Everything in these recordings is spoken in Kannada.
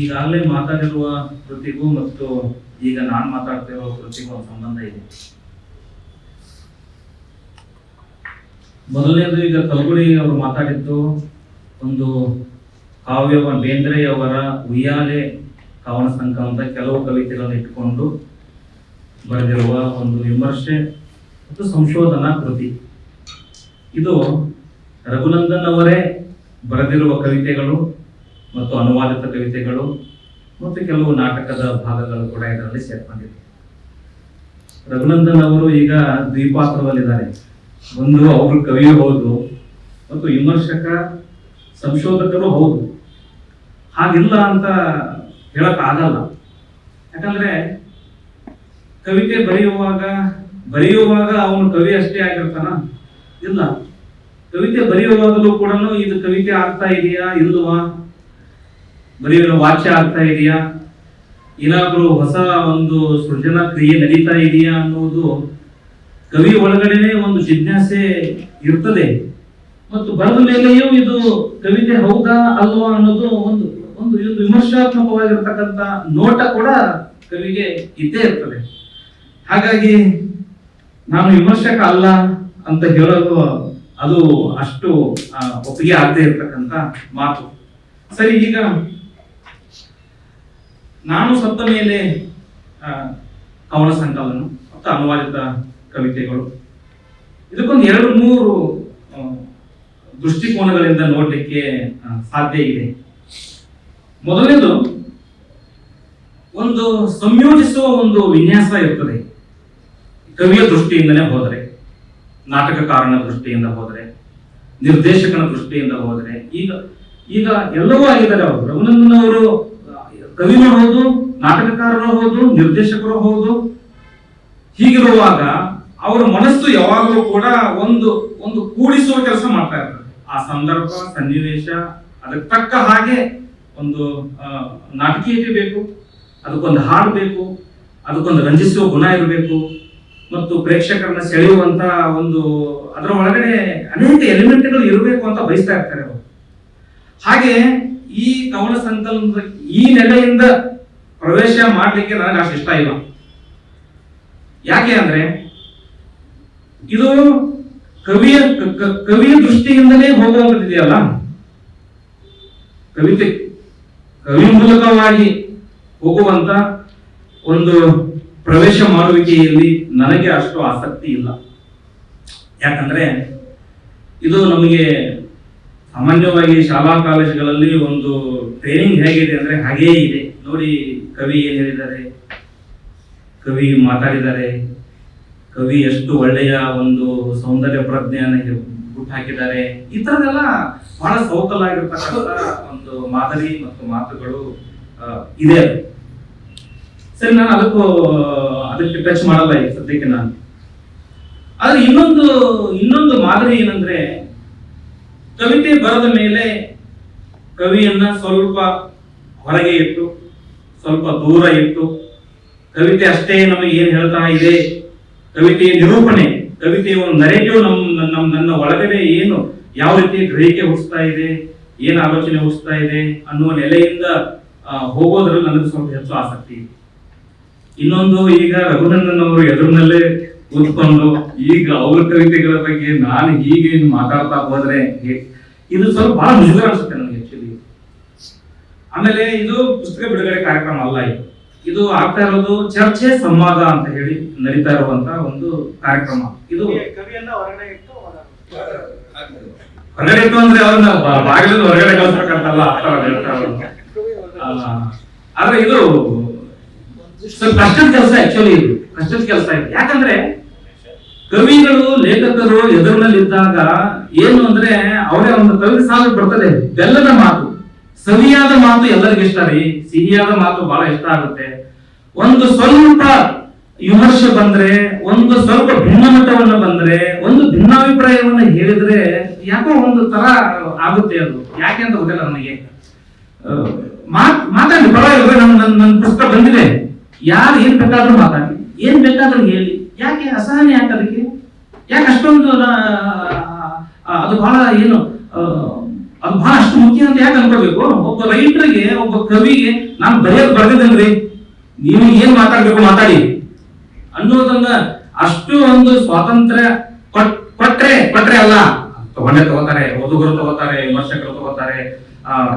ಈಗಾಗಲೇ ಮಾತಾಡಿರುವ ಕೃತಿಗೂ ಮತ್ತು ಈಗ ನಾನು ಮಾತಾಡ್ತಿರೋ ಕೃತಿಗೂ ಒಂದು ಸಂಬಂಧ ಇದೆ. ಮೊದಲನೇದು, ಈಗ ಕಲ್ಗುಡಿ ಅವರು ಮಾತಾಡಿದ್ದು ಒಂದು ಬೇಂದ್ರೆಯವರ ಉಯ್ಯಾಲೆ ಕವನ ಸಂಕಲನದ ಕೆಲವು ಕವಿತೆಗಳನ್ನು ಇಟ್ಟುಕೊಂಡು ಬರೆದಿರುವ ಒಂದು ವಿಮರ್ಶೆ ಮತ್ತು ಸಂಶೋಧನಾ ಕೃತಿ. ಇದು ರಘುನಂದನ್ ಅವರೇ ಬರೆದಿರುವ ಕವಿತೆಗಳು ಮತ್ತು ಅನುವಾದಿತ ಕವಿತೆಗಳು ಮತ್ತು ಕೆಲವು ನಾಟಕದ ಭಾಗಗಳು ಕೂಡ ಇದರಲ್ಲಿ ಸೇರ್ಕೊಂಡಿದೆ. ರಘುನಂದನ್ ಅವರು ಈಗ ದ್ವಿಪಾತ್ರದಲ್ಲಿದ್ದಾರೆ. ಒಂದು ಅವರು ಕವಿಯೂ ಹೌದು ಮತ್ತು ವಿಮರ್ಶಕ ಸಂಶೋಧಕರು ಹೌದು. ಹಾಗಿಲ್ಲ ಅಂತ ಹೇಳಕ್ ಆಗಲ್ಲ. ಯಾಕಂದ್ರೆ ಕವಿತೆ ಬರೆಯುವಾಗ ಅವನು ಕವಿ ಅಷ್ಟೇ ಆಗಿರ್ತಾನ? ಇಲ್ಲ. ಕವಿತೆ ಬರೆಯುವಾಗಲೂ ಕೂಡ ಇದು ಕವಿತೆ ಆಗ್ತಾ ಇದೆಯಾ ಇಲ್ವಾ, ಬರೆಯುವ ವಾಚ್ಯ ಆಗ್ತಾ ಇದೆಯಾ, ಏನಾದ್ರೂ ಹೊಸ ಒಂದು ಸೃಜನಾ ಕ್ರಿಯೆ ನಡೀತಾ ಇದೆಯಾ ಅನ್ನೋದು ಕವಿ ಒಳಗಡೆನೆ ಒಂದು ಜಿಜ್ಞಾಸೆ ಇರ್ತದೆ. ಮತ್ತು ಬರೆದ ಮೇಲೆಯೂ ಇದು ಕವಿತೆ ಹೌದಾ ಅಲ್ವಾ ಅನ್ನೋದು ಒಂದು ಒಂದು ವಿಮರ್ಶಾತ್ಮಕವಾಗಿರ್ತಕ್ಕಂಥ ನೋಟ ಕೂಡ ಕವಿಗೆ ಇದ್ದೇ ಇರ್ತದೆ. ಹಾಗಾಗಿ ನಾನು ವಿಮರ್ಶಕ ಅಲ್ಲ ಅಂತ ಹೇಳೋದು ಅದು ಅಷ್ಟು ಒಪ್ಪಿಗೆ ಆಗದೆ ಇರ್ತಕ್ಕಂಥ ಮಾತು. ಸರಿ, ಈಗ ನಾನು ಸತ್ತ ಮೇಲೆ ಕವನ ಸಂಕಲನ ಮತ್ತು ಅನುವಾದಿತ ಕವಿತೆಗಳು, ಇದಕ್ಕೊಂದು 2-3 ದೃಷ್ಟಿಕೋನಗಳಿಂದ ನೋಡ್ಲಿಕ್ಕೆ ಸಾಧ್ಯ ಇದೆ. ಮೊದಲನೇದು, ಒಂದು ಸಂಯೋಜಿಸುವ ಒಂದು ವಿನ್ಯಾಸ ಇರ್ತದೆ. ಕವಿಯ ದೃಷ್ಟಿಯಿಂದನೇ ಹೋದರೆ, ನಾಟಕಕಾರನ ದೃಷ್ಟಿಯಿಂದ ಹೋದರೆ, ನಿರ್ದೇಶಕನ ದೃಷ್ಟಿಯಿಂದ ಹೋದರೆ, ಈಗ ಎಲ್ಲವೂ ಆಗಿದ್ದಾರೆ. ಅವರು ರಘುನಂದನ್ ಅವರು ಕವಿನೂ ಹೌದು, ನಾಟಕಕಾರರು ಹೌದು, ನಿರ್ದೇಶಕರು ಹೌದು. ಹೀಗಿರುವಾಗ ಅವರ ಮನಸ್ಸು ಯಾವಾಗಲೂ ಕೂಡ ಒಂದು ಕೂಡಿಸುವ ಕೆಲಸ ಮಾಡ್ತಾ ಇರ್ತದೆ. ಆ ಸಂದರ್ಭ, ಸನ್ನಿವೇಶ, ಅದಕ್ಕೆ ತಕ್ಕ ಹಾಗೆ ಒಂದು ನಾಟಕೀಯತೆ ಬೇಕು, ಅದಕ್ಕೊಂದು ಹಾಡು ಬೇಕು, ಅದಕ್ಕೊಂದು ರಂಜಿಸುವ ಗುಣ ಇರಬೇಕು ಮತ್ತು ಪ್ರೇಕ್ಷಕರನ್ನ ಸೆಳೆಯುವಂತ ಒಂದು ಅದರ ಒಳಗಡೆ ಅನೇಕ ಎಲಿಮೆಂಟ್ಗಳು ಇರಬೇಕು ಅಂತ ಬಯಸ್ತಾ ಇರ್ತಾರೆ ಅವರು. ಹಾಗೆ ಈ ಕವನ ಸಂಕಲನದ ಈ ನೆಲೆಯಿಂದ ಪ್ರವೇಶ ಮಾಡಲಿಕ್ಕೆ ನನಗೆ ಅಷ್ಟು ಇಷ್ಟ ಇಲ್ಲ. ಯಾಕೆ ಅಂದ್ರೆ ಇದು ಕವಿಯ ದೃಷ್ಟಿಯಿಂದಲೇ ಹೋಗುವಂತದ್ದಿದೆಯಲ್ಲ. ಕವಿ ಮೂಲಕವಾಗಿ ಹೋಗುವಂತ ಒಂದು ಪ್ರವೇಶ ಮಾಡುವಿಕೆಯಲ್ಲಿ ನನಗೆ ಅಷ್ಟು ಆಸಕ್ತಿ ಇಲ್ಲ. ಯಾಕಂದ್ರೆ ಇದು ನಮಗೆ ಸಾಮಾನ್ಯವಾಗಿ ಶಾಲಾ ಕಾಲೇಜುಗಳಲ್ಲಿ ಒಂದು ಟ್ರೈನಿಂಗ್ ಹೇಗಿದೆ ಅಂದ್ರೆ ಹಾಗೇ ಇದೆ. ನೋಡಿ, ಕವಿ ಏನ್ ಹೇಳಿದ್ದಾರೆ, ಕವಿ ಮಾತಾಡಿದ್ದಾರೆ, ಕವಿ ಎಷ್ಟು ಒಳ್ಳೆಯ ಒಂದು ಸೌಂದರ್ಯ ಪ್ರಜ್ಞೆಯನ್ನು ಹುಟ್ಟು ಹಾಕಿದ್ದಾರೆ. ಈ ತರದೆಲ್ಲ ಬಹಳ ಸೌಕಲಾಗಿರ್ತಕ್ಕಂಥ ಒಂದು ಮಾದರಿ ಮತ್ತು ಮಾತುಗಳು ಇದೆ. ಸರಿ, ನಾನು ಅದಕ್ಕೆ ಟಚ್ ಮಾಡಲ್ಲ ಈಗ ಸದ್ಯಕ್ಕೆ ನಾನು. ಆದ್ರೆ ಇನ್ನೊಂದು ಮಾದರಿ ಏನಂದ್ರೆ, ಕವಿತೆ ಬರೆದ ಮೇಲೆ ಕವಿಯನ್ನ ಸ್ವಲ್ಪ ಹೊರಗೆ ಇಟ್ಟು, ಸ್ವಲ್ಪ ದೂರ ಇಟ್ಟು, ಕವಿತೆ ಅಷ್ಟೇ ನಮಗೆ ಏನ್ ಹೇಳ್ತಾ ಇದೆ, ಕವಿತೆಯ ನಿರೂಪಣೆ, ಕವಿತೆಯ ಒಂದು ನರೇಟಿವ್ ನನ್ನ ಒಳಗಡೆ ಏನು ಯಾವ ರೀತಿ ಗ್ರಹಿಕೆ ಹುಟ್ಟಿಸ್ತಾ ಇದೆ, ಏನು ಆಲೋಚನೆ ಹುಟ್ಟಿಸ್ತಾ ಇದೆ ಅನ್ನುವ ನೆಲೆಯಿಂದ ಹೋಗೋದ್ರಲ್ಲಿ ನನಗೆ ಸ್ವಲ್ಪ ಹೆಚ್ಚು ಆಸಕ್ತಿ ಇದೆ. ಇನ್ನೊಂದು, ಈಗ ರಘುನಂದನ್ ಅವರು ಎದುರಿನಲ್ಲೇ ಕೂತ್ಕೊಂಡು ಈಗ ಅವ್ರ ಕವಿತೆಗಳ ಬಗ್ಗೆ ನಾನು ಹೀಗೆ ಮಾತಾಡ್ತಾ ಹೋದ್ರೆ ಇದು ಸ್ವಲ್ಪ ಬಹಳ ಮುಜುಗರ ಅನ್ಸುತ್ತೆ ನನಗೆ ಆಕ್ಚುಲಿ. ಆಮೇಲೆ ಇದು ಪುಸ್ತಕ ಬಿಡುಗಡೆ ಕಾರ್ಯಕ್ರಮ ಅಲ್ಲ, ಇದು ಆಗ್ತಾ ಇರೋದು ಚರ್ಚೆ ಸಂವಾದ ಅಂತ ಹೇಳಿ ನಡೀತಾ ಇರುವಂತ ಒಂದು ಕಾರ್ಯಕ್ರಮ. ಇದು ಹೊರಗಡೆ ಇಟ್ಟು ಅಂದ್ರೆ ಅವ್ರನ್ನ ಬಾಗಿಲಿಂದ ಹೊರಗಡೆ ಕಳಿಸ್ಬೇಕಂತಲ್ಲ, ಆದ್ರೆ ಇದು ಸ್ವಲ್ಪ ಕಷ್ಟದ ಕೆಲಸ. ಆಕ್ಚುಲಿ ಇದು ಕಷ್ಟದ ಕೆಲಸ ಇದೆ. ಯಾಕಂದ್ರೆ ಕವಿಗಳು, ಲೇಖಕರು ಎದುರಿನಲ್ಲಿದ್ದಾಗ ಏನು ಅಂದ್ರೆ ಅವರೇ ಒಂದು ಕವಿತೆ ಸಾಲು ಬರ್ತದೆ, ಬೆಲ್ಲದ ಮಾತು, ಸವಿಯಾದ ಮಾತು ಎಲ್ಲರಿಗೂ ಇಷ್ಟ ರೀ. ಸಿಹಿಯಾದ ಮಾತು ಬಹಳ ಇಷ್ಟ ಆಗುತ್ತೆ. ಒಂದು ಸ್ವಲ್ಪ ವಿಮರ್ಶೆ ಬಂದ್ರೆ, ಒಂದು ಸ್ವಲ್ಪ ಭಿನ್ನಮತವನ್ನ ಬಂದ್ರೆ, ಒಂದು ಭಿನ್ನಾಭಿಪ್ರಾಯವನ್ನ ಹೇಳಿದ್ರೆ ಯಾಕೋ ಒಂದು ತರ ಆಗುತ್ತೆ. ಅದು ಯಾಕೆ ಅಂತ ಗೊತ್ತಿಲ್ಲ ನನಗೆ. ಮಾತಾಡಿ, ಪರವಾಗಿಲ್ಲ, ನನ್ನ ಪುಸ್ತಕ ಬಂದಿದೆ, ಯಾರು ಏನ್ ಬೇಕಾದ್ರೂ ಮಾತಾಡಿ, ಏನ್ ಬೇಕಾದ್ರೂ ಹೇಳಿ, ಯಾಕೆ ಅಸಹನೆ ಯಾಕೆ ಅದಕ್ಕೆ? ಯಾಕೆ ಅಷ್ಟೊಂದು ಅದು ಬಹಳ ಏನು ಅದು ಬಹಳ ಅಷ್ಟು ಮುಖ್ಯ ಅಂತ ಯಾಕೆ ಅನ್ಕೋಬೇಕು? ಒಬ್ಬ ರೈಟರ್ಗೆ, ಒಬ್ಬ ಕವಿಗೆ ನಾನು ಬರ್ದಿದ್ದೇನ್ರಿ, ನೀವು ಏನ್ ಮಾತಾಡ್ಬೇಕು ಮಾತಾಡಿ ಅನ್ನೋದನ್ನ ಅಷ್ಟು ಒಂದು ಸ್ವಾತಂತ್ರ್ಯ ಕೊಟ್ರೆ ಅಲ್ಲ, ತಗೋತಾರೆ, ಓದುಗರು ತಗೋತಾರೆ, ವಿಮರ್ಶಕರು ತಗೋತಾರೆ,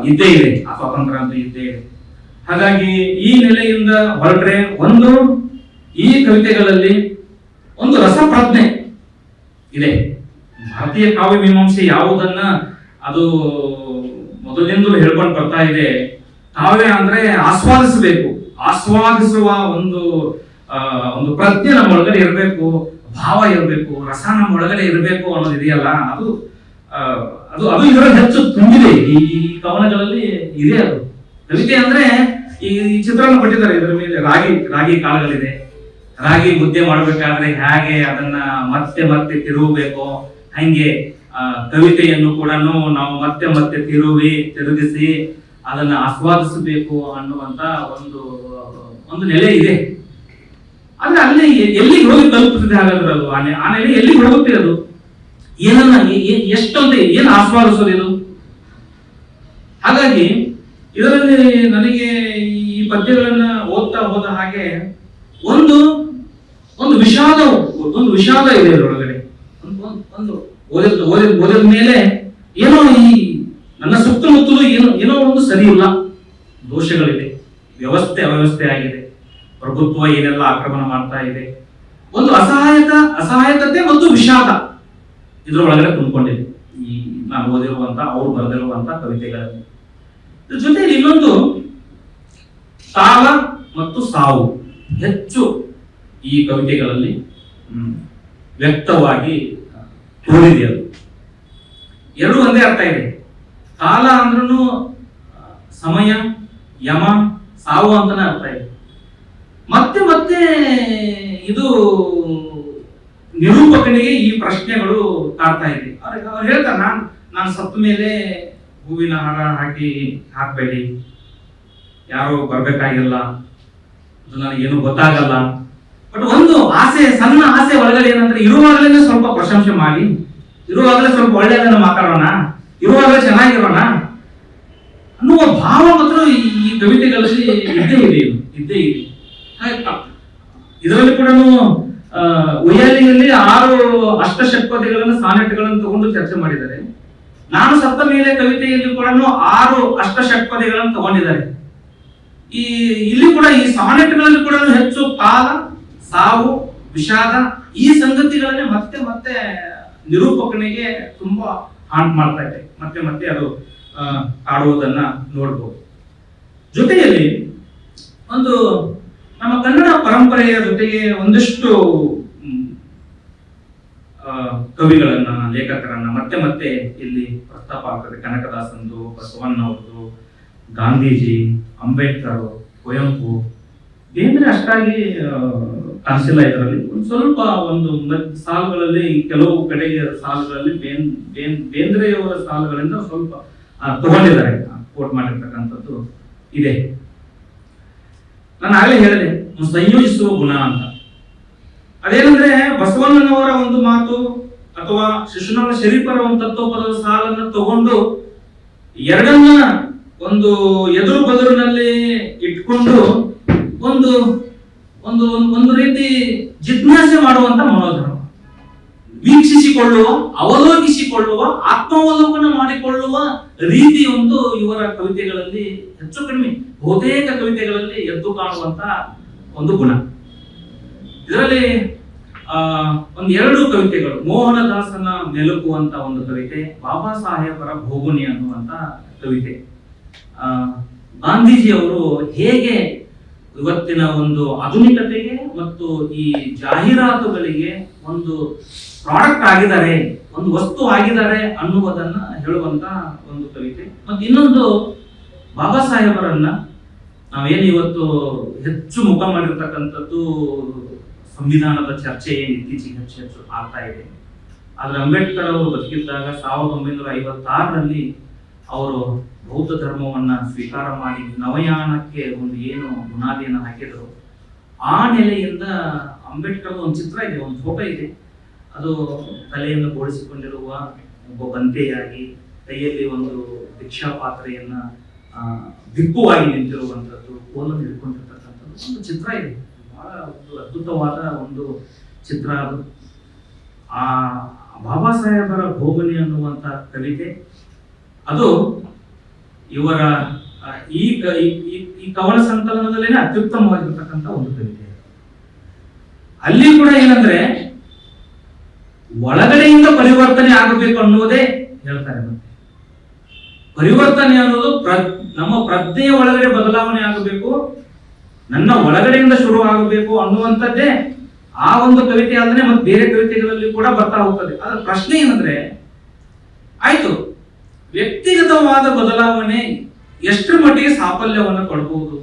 ಇದ್ದೇ ಇದೆ ಆ ಸ್ವಾತಂತ್ರ್ಯ ಅಂತ ಇದ್ದೇ ಇದೆ. ಹಾಗಾಗಿ ಈ ನೆಲೆಯಿಂದ ಹೊರಟ್ರೆ ಒಂದು ಈ ಕವಿತೆಗಳಲ್ಲಿ ಒಂದು ರಸಪ್ರಜ್ಞೆ ಇದೆ. ಭಾರತೀಯ ಕಾವ್ಯ ಮೀಮಾಂಸೆ ಯಾವುದನ್ನ ಅದು ಮೊದಲಿನಿಂದಲೂ ಹೇಳ್ಕೊಂಡು ಬರ್ತಾ ಇದೆ, ಕಾವ್ಯ ಅಂದ್ರೆ ಆಸ್ವಾದಿಸಬೇಕು, ಆಸ್ವಾದಿಸುವ ಒಂದು ಪ್ರಜ್ಞೆ ನಮ್ಮ ಒಳಗಡೆ ಇರಬೇಕು, ಭಾವ ಇರಬೇಕು, ರಸ ನಮ್ಮ ಒಳಗಡೆ ಇರಬೇಕು ಅನ್ನೋದು ಇದೆಯಲ್ಲ, ಅದು ಅದು ಅದು ಇದರಲ್ಲಿ ಹೆಚ್ಚು ತುಂಬಿದೆ ಈ ಕವನಗಳಲ್ಲಿ ಇದೆ. ಅದು ಕವಿತೆ ಅಂದ್ರೆ ಈ ಚಿತ್ರವನ್ನು ಕೊಟ್ಟಿದ್ದಾರೆ, ಇದರ ಮೇಲೆ ರಾಗಿ ಕಾಳುಗಳಿದೆ, ರಾಗಿ ಮುದ್ದೆ ಮಾಡಬೇಕಾದ್ರೆ ಹೇಗೆ ಅದನ್ನ ಮತ್ತೆ ಮತ್ತೆ ತಿರುಗಬೇಕು, ಹಂಗೆ ಕವಿತೆಯನ್ನು ಕೂಡ ನಾವು ಮತ್ತೆ ಮತ್ತೆ ತಿರುಗಿಸಿ ಅದನ್ನ ಆಸ್ವಾದಿಸಬೇಕು ಅನ್ನುವಂತ ಒಂದು ನೆಲೆ ಇದೆ. ಆದ್ರೆ ಅಲ್ಲಿ ಎಲ್ಲಿಗೆ ಹೋಗಿ ತಲುಪುತ್ತದೆ? ಹಾಗಾದ್ರೆ ಅದು ಆ ನೆಲೆ ಎಲ್ಲಿಗೆ ಹೋಗುತ್ತೆ? ಅದು ಏನನ್ನ ಎಷ್ಟೊಂದು ಏನು ಆಸ್ವಾದಿಸೋದು ಇದು? ಹಾಗಾಗಿ ಇದರಲ್ಲಿ ನನಗೆ ಈ ಪದ್ಯಗಳನ್ನ ಓದ್ತಾ ಹೋದ ಹಾಗೆ ಒಂದು ವಿಷಾದ ಇದೆ ಇದರೊಳಗಡೆ. ಒಂದು ಓದಿದ ಮೇಲೆ ಏನೋ ಈ ನನ್ನ ಸುತ್ತಮುತ್ತಲು ಏನೋ ಒಂದು ಸರಿ ಇಲ್ಲ, ದೋಷಗಳಿದೆ, ಅವ್ಯವಸ್ಥೆ ಆಗಿದೆ, ಪ್ರಭುತ್ವ ಏನೆಲ್ಲ ಆಕ್ರಮಣ ಮಾಡ್ತಾ ಇದೆ, ಒಂದು ಅಸಹಾಯಕತೆ ಮತ್ತು ವಿಷಾದ ಇದರೊಳಗಡೆ ತುಂಬಿಕೊಂಡಿದೆ ಈ ನಾನು ಓದಿರುವಂತ, ಅವ್ರು ಬರೆದಿರುವಂತ ಕವಿತೆಗಳಲ್ಲಿ. ಜೊತೆಗೆ ಇನ್ನೊಂದು ಕಾಲ ಮತ್ತು ಸಾವು ಹೆಚ್ಚು ಈ ಕವಿತೆಗಳಲ್ಲಿ ವ್ಯಕ್ತವಾಗಿ ತೋರಿದೆ. ಅದು ಎರಡು ಒಂದೇ ಅರ್ಥ ಇದೆ. ಕಾಲ ಅಂದ್ರೂ ಸಮಯ, ಯಮ, ಸಾವು ಅಂತಾನೆ ಅರ್ಥ ಇದೆ. ಮತ್ತೆ ಇದು ನಿರೂಪಕನಿಗೆ ಈ ಪ್ರಶ್ನೆಗಳು ಕಾಡ್ತಾ ಇದೆ. ಅವ್ರು ಹೇಳ್ತಾರೆ, ನಾನು ಸತ್ತ ಮೇಲೆ ಹೂವಿನ ಹಾರ ಹಾಕ್ಬೇಡಿ, ಯಾರು ಬರ್ಬೇಕಾಗಿಲ್ಲ, ಅದು ನನಗೇನು ಗೊತ್ತಾಗಲ್ಲ. ಬಟ್ ಒಂದು ಆಸೆ, ಸಣ್ಣ ಆಸೆ ಒಳಗಡೆ ಏನಂದ್ರೆ, ಇರುವಾಗಲೇ ಸ್ವಲ್ಪ ಪ್ರಶಂಸೆ ಮಾಡಿ, ಇರುವಾಗಲೇ ಸ್ವಲ್ಪ ಒಳ್ಳೆಯದನ್ನ ಮಾತಾಡೋಣ, ಇರುವಾಗಲೇ ಚೆನ್ನಾಗಿರೋಣ ಅನ್ನುವ ಭಾವ ಮಾತ್ರ ಈ ಕವಿತೆಗಳಲ್ಲಿ ಇದ್ದೇ ಇದೆ. ಇದರಲ್ಲಿ ಕೂಡ ಉಯ್ಯಾಲಿಯಲ್ಲಿ 6 ಅಷ್ಟಷಟ್ಪದಿಗಳನ್ನು, ಸಾನೆಟ್ಗಳನ್ನು ತಗೊಂಡು ಚರ್ಚೆ ಮಾಡಿದ್ದಾರೆ. ನಾನು ಸತ್ತ ಮೇಲೆ ಕವಿತೆಯಲ್ಲಿ ಕೂಡ 6 ಅಷ್ಟಷಟ್ಪದಿಗಳನ್ನು ತಗೊಂಡಿದ್ದಾರೆ. ಇಲ್ಲಿ ಕೂಡ ಈ ಸಾನೆಟ್ಗಳಲ್ಲಿ ಕೂಡ ಹೆಚ್ಚು ಕಾಲ, ಸಾವು, ವಿಷಾದ ಈ ಸಂಗತಿಗಳನ್ನೇ ಮತ್ತೆ ನಿರೂಪಕನಿಗೆ ತುಂಬಾ ಹಾಂಟ್ ಮಾಡ್ತಾ ಇದೆ. ಮತ್ತೆ ಅದು ಕಾಡುವುದನ್ನ ನೋಡ್ಬೋದು. ಜೊತೆಯಲ್ಲಿ ಒಂದು ನಮ್ಮ ಕನ್ನಡ ಪರಂಪರೆಯ ಜೊತೆಗೆ ಒಂದಷ್ಟು ಕವಿಗಳನ್ನ, ಲೇಖಕರನ್ನ ಮತ್ತೆ ಇಲ್ಲಿ ಪ್ರಸ್ತಾಪ ಆಗ್ತದೆ. ಕನಕದಾಸಂದು, ಬಸವಣ್ಣವ್ರದ್ದು, ಗಾಂಧೀಜಿ, ಅಂಬೇಡ್ಕರ್, ಕುವೆಂಪು, ಬೇಂದ್ರೆ ಅಷ್ಟಾಗಿ ಕಾಣಿಸಿಲ್ಲ ಇದರಲ್ಲಿ. ಸ್ವಲ್ಪ ಸಾಲುಗಳಲ್ಲಿ, ಕೆಲವು ಕಡೆಗೆ ಸಾಲುಗಳಲ್ಲಿ ಬೇಂದ್ರೆಯವರ ಸಾಲುಗಳಿಂದ ಸ್ವಲ್ಪ ತಗೊಂಡಿದ್ದಾರೆ, ಕೋಟ್ ಮಾಡಿರ್ತಕ್ಕಂಥದ್ದು ಇದೆ. ನಾನು ಆಗಲೇ ಹೇಳಿದೆ, ಸಂಯೋಜಿಸುವ ಗುಣ ಅಂತ. ಅದೇನಂದ್ರೆ, ಬಸವಣ್ಣನವರ ಒಂದು ಮಾತು ಅಥವಾ ಶಿಶುನಾಳ ಶರೀಫರ ಒಂದು ತತ್ವಪದದ ಸಾಲನ್ನ ತಗೊಂಡು ಎರಡನ್ನ ಒಂದು ಎದುರು ಬದುರಿನಲ್ಲಿ ಇಟ್ಕೊಂಡು ಒಂದು ರೀತಿ ಜಿಜ್ಞಾಸೆ ಮಾಡುವಂತ ಮನೋಧರ್ಮ, ವೀಕ್ಷಿಸಿಕೊಳ್ಳುವ, ಅವಲೋಕಿಸಿಕೊಳ್ಳುವ, ಆತ್ಮಾವಲೋಕನ ಮಾಡಿಕೊಳ್ಳುವ ರೀತಿ ಒಂದು ಇವರ ಕವಿತೆಗಳಲ್ಲಿ ಹೆಚ್ಚು ಕಡಿಮೆ ಬಹುತೇಕ ಕವಿತೆಗಳಲ್ಲಿ ಎದ್ದು ಕಾಣುವಂತ ಒಂದು ಗುಣ. ಇದರಲ್ಲಿ 2 ಕವಿತೆಗಳು, ಮೋಹನದಾಸನ ಮೆಲುಕುವಂತ ಒಂದು ಕವಿತೆ, ಬಾಬಾ ಸಾಹೇಬರ ಭೋಗುನಿ ಅನ್ನುವಂತ ಕವಿತೆ. ಗಾಂಧೀಜಿ ಅವರು ಹೇಗೆ ಇವತ್ತಿನ ಒಂದು ಆಧುನಿಕತೆಗೆ ಮತ್ತು ಈ ಜಾಹೀರಾತುಗಳಿಗೆ ಒಂದು ಪ್ರಾಡಕ್ಟ್ ಆಗಿದ್ದಾರೆ, ಒಂದು ವಸ್ತು ಆಗಿದ್ದಾರೆ ಅನ್ನುವುದನ್ನ ಹೇಳುವಂತ ಒಂದು ಕವಿತೆ. ಮತ್ತು ಇನ್ನೊಂದು, ಬಾಬಾ ಸಾಹೇಬರನ್ನ ನಾವೇನು ಇವತ್ತು ಹೆಚ್ಚು ಮುಖ ಮಾಡಿರ್ತಕ್ಕಂಥದ್ದು ಸಂವಿಧಾನದ ಚರ್ಚೆ ಏನು ಇತ್ತೀಚೆಗೆ ಹೆಚ್ಚು ಆಗ್ತಾ ಇದೆ. ಆದ್ರೆ ಅಂಬೇಡ್ಕರ್ ಅವರು ಬದುಕಿದ್ದಾಗ 1956ರಲ್ಲಿ ಅವರು ಬೌದ್ಧ ಧರ್ಮವನ್ನ ಸ್ವೀಕಾರ ಮಾಡಿ ನವಯಾನಕ್ಕೆ ಒಂದು ಏನು ಬುನಾದಿಯನ್ನು ಹಾಕಿದ್ರು. ಆ ನೆಲೆಯಿಂದ ಅಂಬೇಡ್ಕರ್ ಒಂದು ಚಿತ್ರ ಇದೆ, ಒಂದು ಫೋಟೋ ಇದೆ. ಅದು ತಲೆಯನ್ನು ಬೋಳಿಸಿಕೊಂಡಿರುವ ಒಬ್ಬ ಬಂತೆಯಾಗಿ ಕೈಯಲ್ಲಿ ಒಂದು ಭಿಕ್ಷಾ ಪಾತ್ರೆಯನ್ನ ದಿಕ್ಕುವಾಗಿ ನಿಂತಿರುವಂಥದ್ದು, ಕೋಲನ್ನು ಹಿಡ್ಕೊಂಡಿರ್ತಕ್ಕಂಥದ್ದು ಒಂದು ಚಿತ್ರ ಇದೆ. ಬಹಳ ಒಂದು ಅದ್ಭುತವಾದ ಒಂದು ಚಿತ್ರ ಅದು. ಆ ಬಾಬಾ ಸಾಹೇಬರ ಭೋಗನಿ ಅನ್ನುವಂಥ ಕವಿತೆ ಅದು ಇವರ ಈ ಕವನ ಸಂಕಲನದಲ್ಲೇನೆ ಅತ್ಯುತ್ತಮವಾಗಿರ್ತಕ್ಕಂಥ ಒಂದು ಕವಿತೆ. ಅಲ್ಲಿ ಕೂಡ ಏನಂದ್ರೆ ಒಳಗಡೆಯಿಂದ ಪರಿವರ್ತನೆ ಆಗಬೇಕು ಅನ್ನೋದೇ ಹೇಳ್ತಾರೆ. ಮತ್ತೆ ಪರಿವರ್ತನೆ ಅನ್ನೋದು ನಮ್ಮ ಪ್ರಜ್ಞೆಯ ಒಳಗಡೆ ಬದಲಾವಣೆ ಆಗಬೇಕು, ನನ್ನ ಒಳಗಡೆಯಿಂದ ಶುರು ಆಗಬೇಕು ಅನ್ನುವಂಥದ್ದೇ ಆ ಒಂದು ಕವಿತೆ ಆದ್ರೆ ಮತ್ತೆ ಬೇರೆ ಕವಿತೆಗಳಲ್ಲಿ ಕೂಡ ಬರ್ತಾ ಹೋಗ್ತದೆ. ಅದರ ಪ್ರಶ್ನೆ ಏನಂದ್ರೆ, ಆಯ್ತು ವ್ಯಕ್ತಿಗತವಾದ ಬದಲಾವಣೆ ಎಷ್ಟರ ಮಟ್ಟಿಗೆ ಸಾಫಲ್ಯವನ್ನು ಕೊಡಬಹುದು,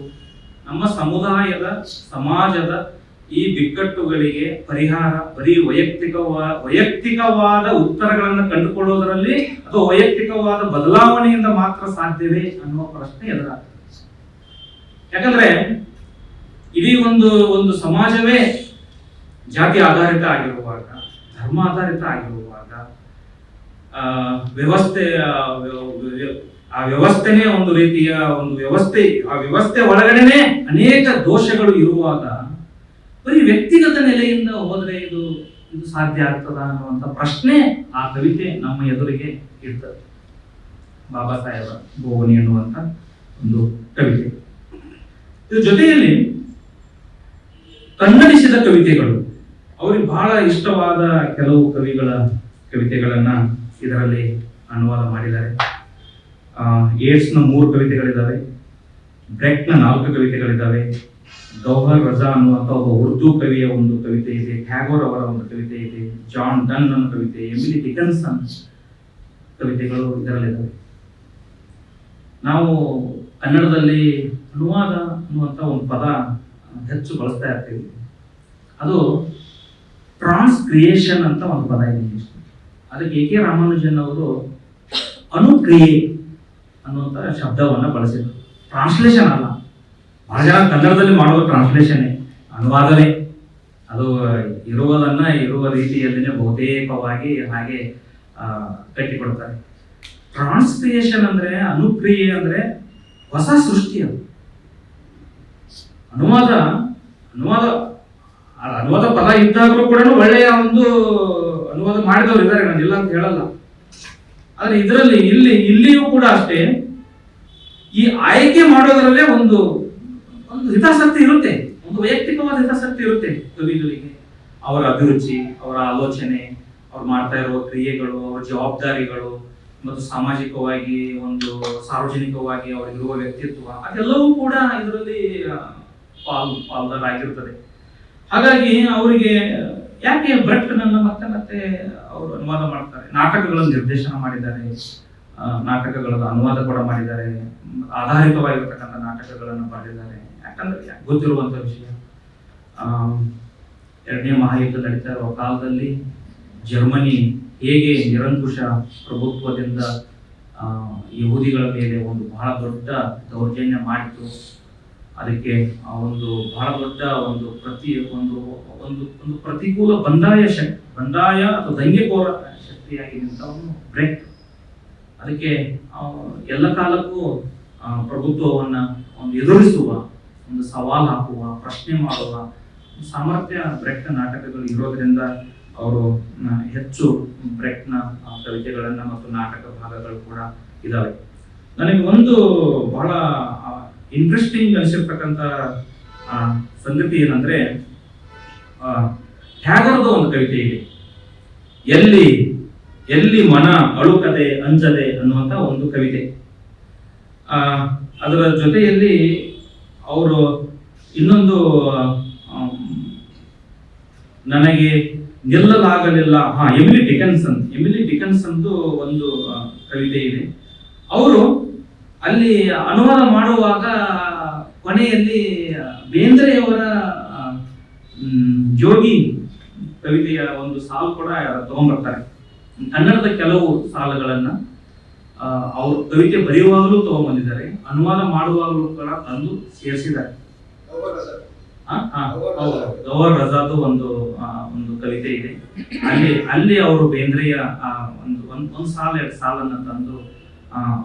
ನಮ್ಮ ಸಮುದಾಯದ ಸಮಾಜದ ಈ ಬಿಕ್ಕಟ್ಟುಗಳಿಗೆ ಪರಿಹಾರ ಬರೀ ವೈಯಕ್ತಿಕವಾದ ಉತ್ತರಗಳನ್ನು ಕಂಡುಕೊಳ್ಳುವುದರಲ್ಲಿ ಅಥವಾ ವೈಯಕ್ತಿಕವಾದ ಬದಲಾವಣೆಯಿಂದ ಮಾತ್ರ ಸಾಧ್ಯವೇ ಅನ್ನುವ ಪ್ರಶ್ನೆ ಎದುರಾಗ್ತದೆ. ಯಾಕಂದ್ರೆ ಇಡೀ ಒಂದು ಸಮಾಜವೇ ಜಾತಿ ಆಧಾರಿತ ಆಗಿರುವಾಗ, ಧರ್ಮ ಆಧಾರಿತ ಆಗಿರುವಾಗ, ಆ ವ್ಯವಸ್ಥೆನೇ ಒಂದು ರೀತಿಯ ಒಂದು ವ್ಯವಸ್ಥೆ, ಆ ವ್ಯವಸ್ಥೆ ಒಳಗಡೆನೆ ಅನೇಕ ದೋಷಗಳು ಇರುವಾಗ ಬರೀ ವ್ಯಕ್ತಿಗತ ನೆಲೆಯಿಂದ ಹೋದ್ರೆ ಇದು ಸಾಧ್ಯ ಆಗ್ತದ ಅನ್ನುವಂಥ ಪ್ರಶ್ನೆ ಆ ಕವಿತೆ ನಮ್ಮ ಎದುರಿಗೆ ಇರ್ತದೆ. ಬಾಬಾ ಸಾಹೇಬ ಭೋಗನಿ ಅನ್ನುವಂಥ ಒಂದು ಕವಿತೆ. ಇದ್ರ ಜೊತೆಯಲ್ಲಿ ಕನ್ನಡಿಸಿದ ಕವಿತೆಗಳು, ಅವ್ರಿಗೆ ಬಹಳ ಇಷ್ಟವಾದ ಕೆಲವು ಕವಿಗಳ ಕವಿತೆಗಳನ್ನ ಇದರಲ್ಲಿ ಅನುವಾದ ಮಾಡಿದ್ದಾರೆ. ಏಡ್ಸ್ನ 3 ಕವಿತೆಗಳಿದ್ದಾವೆ, ಬ್ರೆಕ್ನ 4 ಕವಿತೆಗಳಿದ್ದಾವೆ, ಗೌಹರ್ ರಜಾ ಅನ್ನುವಂಥ ಒಬ್ಬ ಉರ್ದು ಕವಿಯ ಒಂದು ಕವಿತೆ ಇದೆ, ಟ್ಯಾಗೋರ್ ಅವರ ಒಂದು ಕವಿತೆ ಇದೆ, ಜಾನ್ ಡನ್ ಅನ್ನೋ ಕವಿತೆ, ಎಮಿಲಿ ಡಿಕನ್ಸನ್ ಕವಿತೆಗಳು ಇದರಲ್ಲಿದ್ದಾವೆ. ನಾವು ಕನ್ನಡದಲ್ಲಿ ಅನುವಾದ ಅನ್ನುವಂಥ ಒಂದು ಪದ ಹೆಚ್ಚು ಬಳಸ್ತಾ ಇರ್ತೀವಿ. ಅದು ಟ್ರಾನ್ಸ್ಕ್ರಿಯೇಷನ್ ಅಂತ ಒಂದು ಪದ ಇದೆ. ಅದಕ್ಕೆ ಎ ಕೆ ರಾಮಾನುಜನ್ ಅವರು ಅನುಕ್ರಿಯೆ ಅನ್ನುವಂಥ ಶಬ್ದವನ್ನ ಬಳಸಿದ್ರು. ಟ್ರಾನ್ಸ್ಲೇಷನ್ ಅಲ್ಲ, ಬಹಳ ಜನ ಕನ್ನಡದಲ್ಲಿ ಮಾಡುವ ಟ್ರಾನ್ಸ್ಲೇಷನ್ ಅನುವಾದನೆ. ಅದು ಇರುವುದನ್ನ ಇರುವ ರೀತಿಯಲ್ಲಿನೇ ಬಹುತೇಕವಾಗಿ ಹಾಗೆ ಕಟ್ಟಿಕೊಡ್ತಾರೆ. ಟ್ರಾನ್ಸ್ಕ್ರಿಯೇಷನ್ ಅಂದ್ರೆ, ಅನುಕ್ರಿಯೆ ಅಂದ್ರೆ ಹೊಸ ಸೃಷ್ಟಿ. ಅದು ಅನುವಾದ ಪದ ಇದ್ದಾಗಲೂ ಕೂಡ ಒಳ್ಳೆಯ ಒಂದು ಅನುವಾದ ಮಾಡಿದವರು ಇದ್ದಾರೆ, ನಾನು ಇಲ್ಲ ಅಂತ ಹೇಳಲ್ಲ. ಆದ್ರೆ ಇದರಲ್ಲಿ ಇಲ್ಲಿಯೂ ಕೂಡ ಅಷ್ಟೇ, ಈ ಆಯ್ಕೆ ಮಾಡೋದ್ರಲ್ಲೇ ಒಂದು ಹಿತಾಸಕ್ತಿ ಇರುತ್ತೆ, ಒಂದು ವೈಯಕ್ತಿಕವಾದ ಹಿತಾಸಕ್ತಿ ಇರುತ್ತೆ ಕವಿಗಳಿಗೆ. ಅವರ ಅಭಿರುಚಿ, ಅವರ ಆಲೋಚನೆ, ಅವ್ರು ಮಾಡ್ತಾ ಇರುವ ಕ್ರಿಯೆಗಳು, ಅವರ ಜವಾಬ್ದಾರಿಗಳು ಮತ್ತು ಸಾಮಾಜಿಕವಾಗಿ ಒಂದು ಸಾರ್ವಜನಿಕವಾಗಿ ಅವರಿಗಿರುವ ವ್ಯಕ್ತಿತ್ವ, ಅದೆಲ್ಲವೂ ಕೂಡ ಇದರಲ್ಲಿ ಪಾಲ್ದಾರಾಗಿರ್ತದೆ. ಹಾಗಾಗಿ ಅವರಿಗೆ ಯಾಕೆ ಬ್ರೆಟ್ ನನ್ನ ಮತ್ತೆ ಅವರು ಅನುವಾದ ಮಾಡ್ತಾರೆ. ನಾಟಕಗಳನ್ನು ನಿರ್ದೇಶನ ಮಾಡಿದ್ದಾರೆ, ನಾಟಕಗಳ ಅನುವಾದ ಕೂಡ ಮಾಡಿದ್ದಾರೆ, ಆಧಾರಿತವಾಗಿರ್ತಕ್ಕಂಥ ನಾಟಕಗಳನ್ನು ಬರೆದಿದ್ದಾರೆ. ಯಾಕಂದ್ರೆ ಗೊತ್ತಿರುವಂತ ವಿಷಯ, 2ನೇ ಮಹಾಯುದ್ಧ ನಡೀತಾ ಇರುವ ಕಾಲದಲ್ಲಿ ಜರ್ಮನಿ ಹೇಗೆ ನಿರಂಕುಶ ಪ್ರಭುತ್ವದಿಂದ ಯಹೂದಿಗಳ ಮೇಲೆ ಒಂದು ಬಹಳ ದೊಡ್ಡ ದೌರ್ಜನ್ಯ ಮಾಡಿತು. ಅದಕ್ಕೆ ಒಂದು ಬಹಳ ದೊಡ್ಡ ಒಂದು ಪ್ರತಿಕೂಲ ಬಂಡಾಯ ಅಥವಾ ದಂಗೆಕೋರ ಶಕ್ತಿಯಾಗಿ ನಿಂತವನು ಬ್ರೆಟ್. ಅದಕ್ಕೆ ಎಲ್ಲ ಕಾಲಕ್ಕೂ ಪ್ರಭುತ್ವವನ್ನ ಒಂದು ಎದುರಿಸುವ, ಒಂದು ಸವಾಲು ಹಾಕುವ, ಪ್ರಶ್ನೆ ಮಾಡುವ ಸಾಮರ್ಥ್ಯ ಬ್ರೆಟ್ ನಾಟಕಗಳು ಇರೋದ್ರಿಂದ ಅವರು ಹೆಚ್ಚು ಬ್ರೆಟ್ನ ಕವಿತೆಗಳನ್ನ ಮತ್ತು ನಾಟಕ ಭಾಗಗಳು ಕೂಡ ಇದಾವೆ. ನನಗೆ ಒಂದು ಬಹಳ ಇಂಟ್ರೆಸ್ಟಿಂಗ್ ಅನಿಸಿರ್ತಕ್ಕಂಥ ಸಂಗತಿ ಏನಂದ್ರೆ, ಟ್ಯಾಗೋರ್ದು ಒಂದು ಕವಿತೆ ಇದೆ, ಎಲ್ಲಿ ಮನ ಅಳುಕದೆ ಅಂಜದೆ ಅನ್ನುವಂಥ ಒಂದು ಕವಿತೆ. ಅದರ ಜೊತೆಯಲ್ಲಿ ಅವರು ಇನ್ನೊಂದು ನನಗೆ ನಿಲ್ಲಲಾಗಲಿಲ್ಲ, ಎಮಿಲಿ ಡಿಕನ್ಸನ್ದು ಒಂದು ಕವಿತೆ ಇದೆ. ಅವರು ಅಲ್ಲಿ ಅನುವಾದ ಮಾಡುವಾಗ ಕೊನೆಯಲ್ಲಿ ಬೇಂದ್ರೆಯವರ ಜೋಗಿ ಕವಿತೆಯ ಒಂದು ಸಾಲು ಕೂಡ ತಗೊಂಡ್ಬರ್ತಾರೆ. ಕನ್ನಡದ ಕೆಲವು ಸಾಲುಗಳನ್ನ ಅವರು ಕವಿತೆ ಬರೆಯುವಾಗಲೂ ತಗೊಂಡ್ಬಂದಿದ್ದಾರೆ, ಅನುವಾದ ಮಾಡುವಾಗಲೂ ಕೂಡ ತಂದು ಸೇರಿಸಿದ್ದಾರೆ. ಗೌಹರ್ ರಜಾದು ಒಂದು ಕವಿತೆ ಇದೆ. ಅಲ್ಲಿ ಅವರು ಬೇಂದ್ರೆಯ ಒಂದು ಸಾಲ 2 ಸಾಲನ್ನ ತಂದು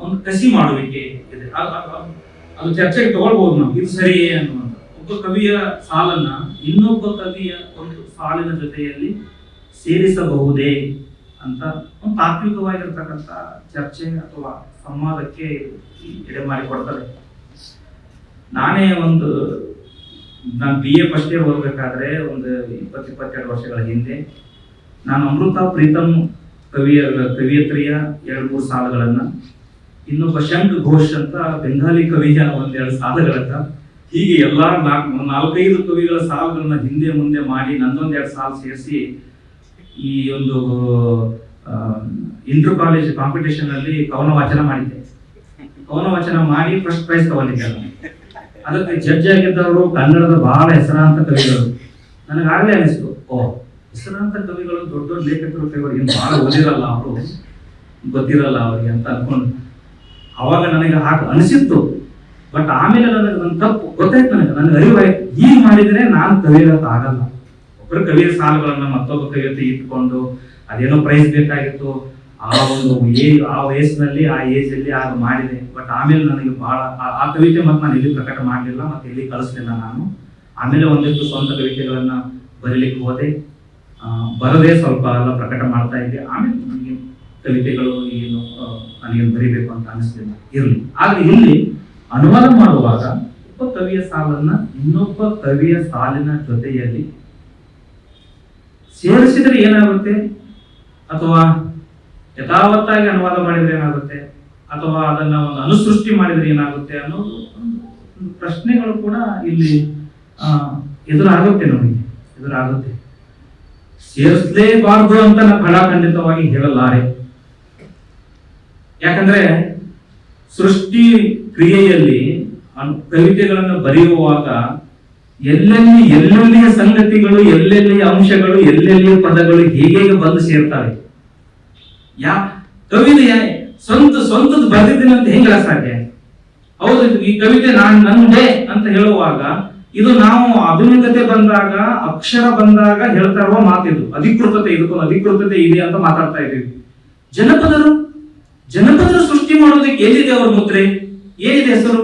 ಒಂದು ಕಸಿ ಮಾಡುವಿಕೆ ಇದೆ. ಅದು ಚರ್ಚೆಗೆ ತಗೊಳ್ಬಹುದು ನಾವು, ಇದು ಸರಿಯೇ ಅನ್ನುವಂಥ. ಒಬ್ಬ ಕವಿಯ ಸಾಲನ್ನ ಇನ್ನೊಬ್ಬ ಕವಿಯ ಒಂದು ಸಾಲಿನ ಜೊತೆಯಲ್ಲಿ ಸೇರಿಸಬಹುದೇ ಅಂತ ಒಂದು ತಾತ್ವಿಕವಾಗಿರ್ತಕ್ಕಂಥ ಚರ್ಚೆ ಅಥವಾ ಸಂವಾದಕ್ಕೆ ಎಡೆ ಮಾಡಿಕೊಡ್ತದೆ. ನಾನು BA ಫಸ್ಟ್ ಇಯರ್ ಓದಬೇಕಾದ್ರೆ ಒಂದು 20-22 ವರ್ಷಗಳ ಹಿಂದೆ ನಾನು ಅಮೃತ ಪ್ರೀತಮ್ ಕವಿಯತ್ರಿಯ 2-3 ಸಾಲುಗಳನ್ನ, ಇನ್ನೊಬ್ಬ ಶಂಕ್ ಘೋಷ್ ಅಂತ ಬೆಂಗಾಲಿ ಕವಿಯ 1-2 ಸಾಲುಗಳನ್ನ, ಹೀಗೆ ಎಲ್ಲಾ 4-5 ಕವಿಗಳ ಸಾಲುಗಳನ್ನ ಹಿಂದೆ ಮುಂದೆ ಮಾಡಿ ನಂದೊಂದ್ 2 ಸಾಲು ಸೇರಿಸಿ ಈ ಒಂದು ಇಂಟರ್ ಕಾಲೇಜ್ ಕಾಂಪಿಟೇಷನ್ ಅಲ್ಲಿ ಕವನ ವಾಚನ ಮಾಡಿದ್ದೆ. ಕವನ ವಾಚನ ಮಾಡಿ ಫಸ್ಟ್ ಪ್ರೈಸ್ ತಗೊಂಡಿದ್ದೆ. ಅದಕ್ಕೆ ಜಡ್ಜ್ ಆಗಿದ್ದವರು ಕನ್ನಡದ ಬಹಳ ಹೆಸರಾಂತ ಕವಿಗಳು. ನನಗಾಗಲೇ ಅನಿಸ್ತು, ಹೆಸರಾಂತ ಕವಿಗಳು ದೊಡ್ಡ ದೊಡ್ಡ ಲೇಖಕರು ಕವಿಗಳು ಏನು ಬಹಳ ಓದಿರಲ್ಲ, ಅವರು ಗೊತ್ತಿರಲ್ಲ ಅವರಿಗೆ ಅಂತ ಅನ್ಕೊಂಡು ಅವಾಗ ನನಗೆ ಹಾಗೆ ಅನಿಸಿತ್ತು. ಬಟ್ ಆಮೇಲೆ ನನ್ನ ತಪ್ಪು ಗೊತ್ತಾಯ್ತು, ನನಗೆ ಅರಿವಾಯ್ತು, ಹೀಗೆ ಮಾಡಿದ್ರೆ ನಾನು ಕವಿಯತ್ತ ಆಗಲ್ಲ. ಒಬ್ಬರು ಕವಿಯ ಸಾಲುಗಳನ್ನ ಮತ್ತೊಬ್ಬ ಕವಿಯತೆ ಇಟ್ಕೊಂಡು ಅದೇನೋ ಪ್ರೈಸ್ ಬೇಕಾಗಿತ್ತು, ಆ ವಯಸ್ಸಿನಲ್ಲಿ ಆ ಏಜ್ ಅಲ್ಲಿ ಆಗ ಮಾಡಿದೆ. ಬಟ್ ಆಮೇಲೆ ನನಗೆ ಬಹಳ ಆ ಕವಿತೆ ಮತ್ತೆ ನಾನು ಎಲ್ಲಿ ಪ್ರಕಟ ಮಾಡಲಿಲ್ಲ, ಮತ್ತೆ ಎಲ್ಲಿ ಕಳಿಸ್ಲಿಲ್ಲ ನಾನು. ಆಮೇಲೆ ಒಂದಿಷ್ಟು ಸ್ವಂತ ಕವಿತೆಗಳನ್ನ ಬರೀಲಿಕ್ಕೆ ಹೋದೆ, ಬರದೇ ಸ್ವಲ್ಪ ಎಲ್ಲ ಪ್ರಕಟ ಮಾಡ್ತಾ ಇದ್ದೆ. ಆಮೇಲೆ ನನಗೆ ಕವಿತೆಗಳು ಏನು ನನಗೇನು ಬರೀಬೇಕು ಅಂತ ಅನಿಸ್ಲಿಲ್ಲ, ಇರಲಿ. ಆದ್ರೆ ಇಲ್ಲಿ ಅನುವಾದ ಮಾಡುವಾಗ ಒಬ್ಬ ಕವಿಯ ಸಾಲನ್ನ ಇನ್ನೊಬ್ಬ ಕವಿಯ ಸಾಲಿನ ಜೊತೆಯಲ್ಲಿ ಸೇರಿಸಿದ್ರೆ ಏನಾಗುತ್ತೆ, ಅಥವಾ ಯಥಾವತ್ತಾಗಿ ಅನುವಾದ ಮಾಡಿದ್ರೆ ಏನಾಗುತ್ತೆ, ಅಥವಾ ಅದನ್ನ ಒಂದು ಅನುಸೃಷ್ಟಿ ಮಾಡಿದ್ರೆ ಏನಾಗುತ್ತೆ ಅನ್ನೋದು ಪ್ರಶ್ನೆಗಳು ಕೂಡ ಇಲ್ಲಿ ಎದುರಾಗುತ್ತೆ, ನಮಗೆ ಎದುರಾಗುತ್ತೆ. ಸೇರಿಸಲೇಬಾರ್ದು ಅಂತ ನಾನು ಖಡಾಖಂಡಿತವಾಗಿ ಹೇಳಲಾರೆ. ಯಾಕಂದ್ರೆ ಸೃಷ್ಟಿ ಕ್ರಿಯೆಯಲ್ಲಿ ಕವಿತೆಗಳನ್ನು ಬರೆಯುವಾಗ ಎಲ್ಲೆಲ್ಲಿಯ ಸಂಗತಿಗಳು, ಎಲ್ಲೆಲ್ಲಿಯ ಅಂಶಗಳು, ಎಲ್ಲೆಲ್ಲಿಯ ಪದಗಳು ಹೇಗೆ ಬಂದು ಸೇರ್ತವೆ. ಕವಿತೆ ಸ್ವಂತದ್ದು ಬರೆದಿದ್ದೀನಿ ಅಂತ ಹೆಂಗ ಸಾಧ್ಯ? ಹೌದು, ಈ ಕವಿತೆ ನಂದೇ ಅಂತ ಹೇಳುವಾಗ ಇದು ನಾವು ಆಧುನಿಕತೆ ಬಂದಾಗ, ಅಕ್ಷರ ಬಂದಾಗ ಹೇಳ್ತಾ ಇರುವ ಮಾತಿದು ಅಧಿಕೃತತೆ, ಇದಕ್ಕೊಂದು ಅಧಿಕೃತತೆ ಇದೆ ಅಂತ ಮಾತಾಡ್ತಾ ಇದ್ದೀವಿ. ಜನಪದರು ಸೃಷ್ಟಿ ಮಾಡೋದಕ್ಕೆ ಏನಿದೆ ಅವ್ರ ಮುದ್ರೆ, ಏನಿದೆ ಹೆಸರು,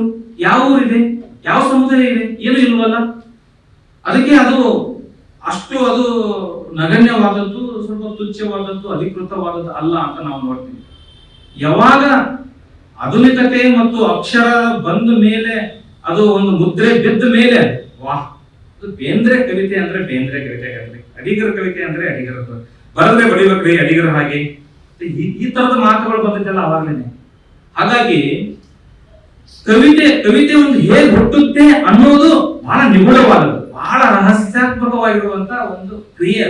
ಯಾವ ಊರಿದೆ, ಯಾವ ಸಮುದಾಯ ಇದೆ, ಏನು ಇಲ್ವಲ್ಲ. ಅದಕ್ಕೆ ಅದು ನಗಣ್ಯವಾದದ್ದು, ಸ್ವಲ್ಪ ತುಚ್ಛವಾದದ್ದು, ಅಧಿಕೃತವಾದದ್ದು ಅಲ್ಲ ಅಂತ ನಾವು ನೋಡ್ತೀವಿ. ಯಾವಾಗ ಆಧುನಿಕತೆ ಮತ್ತು ಅಕ್ಷರ ಬಂದ ಮೇಲೆ, ಅದು ಒಂದು ಮುದ್ರೆ ಬಿದ್ದ ಮೇಲೆ, ವಾಹ್, ಬೇಂದ್ರೆ ಕವಿತೆ ಅಂದ್ರೆ ಬೇಂದ್ರೆ ಕವಿತೆ ಆಗಲಿ, ಅಡಿಗರ ಕವಿತೆ ಅಂದ್ರೆ ಅಡಿಗರ, ಬರದ್ರೆ ಬಡಿಬೇಕ್ರಿ ಅಡಿಗರ ಹಾಗೆ, ಈ ತರದ ಮಾತುಗಳು ಬಂದಿದ್ದಲ್ಲ ಅವಾಗ್ಲೇನೆ. ಹಾಗಾಗಿ ಕವಿತೆ ಒಂದು ಹೇಗೆ ಹುಟ್ಟುತ್ತೆ ಅನ್ನೋದು ಬಹಳ ನಿಗೂಢವಾದದ್ದು, ಬಹಳ ರಹಸ್ಯಾತ್ಮಕವಾಗಿರುವಂತ ಒಂದು ಕ್ರಿಯೆ.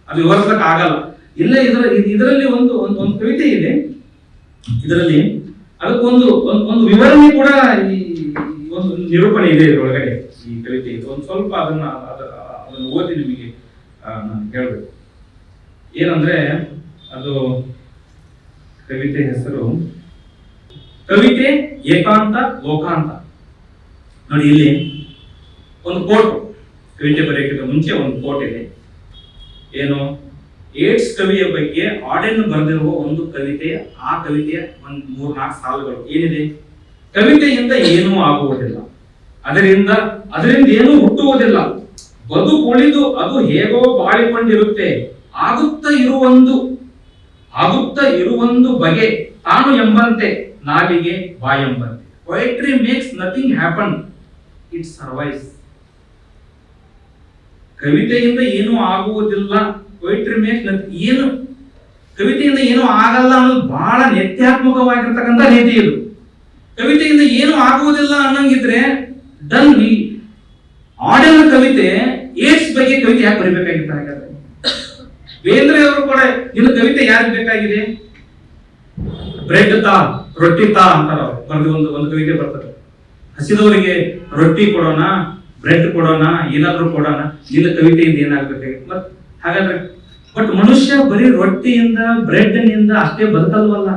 ಅದು ವಿವರಿಸಕ್ ಆಗಲ್ಲ. ಇಲ್ಲ, ಇದರಲ್ಲಿ ಒಂದು ಕವಿತೆ ಇದೆ, ಇದರಲ್ಲಿ ಅದಕ್ಕೊಂದು ಒಂದು ವಿವರಣೆ ಕೂಡ, ಈ ಒಂದು ನಿರೂಪಣೆ ಇದೆ ಇದರೊಳಗಡೆ. ಈ ಕವಿತೆ ಒಂದು ಸ್ವಲ್ಪ ಅದನ್ನ ಓದಿ ನಿಮಗೆ ನಾನು ಹೇಳ್ಬೇಕು. ಏನಂದ್ರೆ ಅದು ಕವಿತೆ ಹೆಸರು ಕವಿತೆ ಏಕಾಂತ ಲೋಕಾಂತ. ನೋಡಿ, ಇಲ್ಲಿ ಒಂದು ಕೋಟ್, ಕವಿತೆ ಬರೆಯೋಕ್ಕಿಂತ ಮುಂಚೆ ಒಂದು ಕೋಟ್ ಇದೆ. ಏನು, ಏಡ್ಸ್ ಕವಿಯ ಬಗ್ಗೆ ಆಡೆನ್ ಬರೆದಿರುವ ಒಂದು ಕವಿತೆಯ, ಆ ಕವಿತೆಯ ಒಂದು 3-4 ಸಾಲುಗಳು ಏನಿದೆ, ಕವಿತೆಯಿಂದ ಏನೂ ಆಗುವುದಿಲ್ಲ, ಅದರಿಂದ ಏನೂ ಹುಟ್ಟುವುದಿಲ್ಲ, ಬದುಕುಳಿದು ಅದು ಹೇಗೋ ಬಾಳಿಕೊಂಡಿರುತ್ತೆ, ಆಗುತ್ತಾ ಇರುವೊಂದು ಬಗೆ ತಾನು ಎಂಬಂತೆ, ನಾಲಿಗೆ ಬಾಯೆಂಬಂತೆ. Poetry makes nothing happen, it survives. ಕವಿತೆಯಿಂದ ಏನೂ ಆಗುವುದಿಲ್ಲ, ಪೊಯೆಟ್ರಿ ಮೇಕ್ಸ್ ಏನು, ಕವಿತೆಯಿಂದ ಏನೂ ಆಗಲ್ಲ ಅನ್ನೋದು ಬಹಳ ನಿತ್ಯಾತ್ಮಕವಾಗಿರ್ತಕ್ಕಂಥ ನೀತಿ ಇದು. ಕವಿತೆಯಿಂದ ಏನೂ ಆಗುವುದಿಲ್ಲ ಅನ್ನಂಗಿದ್ರೆ ಡನ್. ಆಡೆನ್ ಕವಿತೆ ಏಡ್ಸ್ ಬಗ್ಗೆ ಕವಿತೆ ಯಾಕೆ ಬರೀಬೇಕಾಗಿತ್ತು? ಹಾಗಾದ್ರೆ ಬೇಂದ್ರೆ ಅವರು ಕೂಡ ನಿನ್ನ ಕವಿತೆ ಯಾರಿಗೆ ಬೇಕಾಗಿದೆ? ಬ್ರೆಡ್ ತಾ, ರೊಟ್ಟಿ ತಾ ಅಂತಾರ ಬರೆದು ಒಂದು ಕವಿತೆ ಬರ್ತದೆ. ಹಸಿದವರಿಗೆ ರೊಟ್ಟಿ ಕೊಡೋಣ, ಬ್ರೆಡ್ ಕೊಡೋಣ, ಏನಾದ್ರೂ ಕೊಡೋಣ, ನಿನ್ನ ಕವಿತೆಯಿಂದ ಏನಾಗಬೇಕಾಗಿತ್ತು? ಹಾಗಾದ್ರೆ ಬಟ್ ಮನುಷ್ಯ ಬರೀ ರೊಟ್ಟಿಯಿಂದ ಬ್ರೆಡ್ನಿಂದ ಅಷ್ಟೇ ಬದುಕಲ್ವಲ್ಲ.